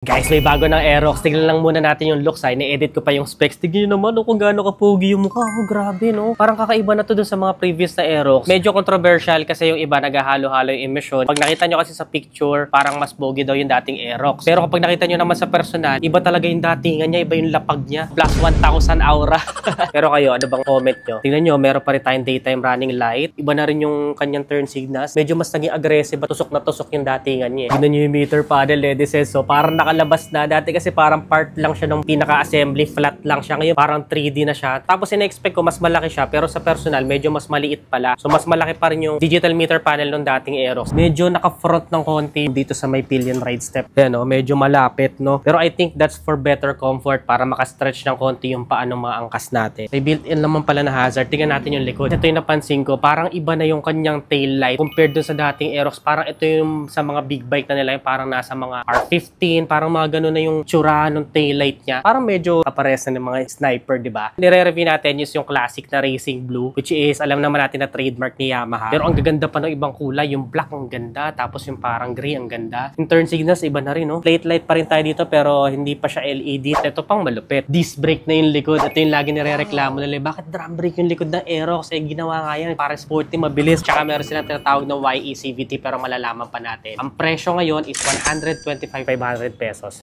Guys, may bago ng Aerox. Tignan lang muna natin yung looks. Ni-edit ko pa yung specs. Tignan nyo naman kung gaano kapogi yung mukha. Grabe, no? Parang kakaiba na to dun sa mga previous na Aerox. Medyo controversial kasi yung iba naghahalo-halo yung emission. Pag nakita nyo kasi sa picture, parang mas pogi daw yung dating Aerox. Pero kapag nakita nyo naman sa personal, iba talaga yung datingan niya, iba yung lapag niya. Plus 1,000 aura. Pero kayo, ano bang comment nyo? Tignan nyo, meron pa rin tayong daytime running light. Iba na rin yung kanyang turn signals. Medyo mas naging aggressive. Tusok na tusok yung datingan niya. Tignan nyo yung meter paddle, so parang nakalabas na. Dati kasi parang part lang siya ng pinaka-assembly, flat lang siya. Ngayon parang 3D na siya. Tapos ina-expect ko mas malaki siya, pero sa personal medyo mas maliit pala. So mas malaki pa rin yung digital meter panel ng dating Aerox. Medyo naka-front ng konti dito sa may pillion ride step. Ayan, no? Medyo malapit, no? Pero I think that's for better comfort para maka-stretch ng konti yung paa ng mga angkas natin. May built-in naman pala na hazard. Tingnan natin yung likod. Ito yung napansin ko, parang iba na yung kanyang tail light compared dun sa dating Aerox. Parang ito yung sa mga big bike na nila, yung parang nasa mga R15, parang mga ganun na yung tsura ng taillight niya. Parang medyo kapares na ng mga sniper, di ba? Nire-review natin yung classic na racing blue, which is, alam naman natin na trademark ni Yamaha. Pero ang gaganda pa ng ibang kulay. Yung black, ang ganda. Tapos yung parang gray, ang ganda. Yung turn signals, iba na rin, no? Plate light pa rin tayo dito, pero hindi pa siya LED. Ito pang malupit. Disc brake na yung likod. Ito yung lagi nire-reklamo nila. Bakit drum brake yung likod ng Aerox? Ginawa nga yan. Para sporty, mabilis. Tsaka meron silang tinatawag na YE CVT, pero malalaman pa natin. Ang presyo ngayon is 125,500 pesos.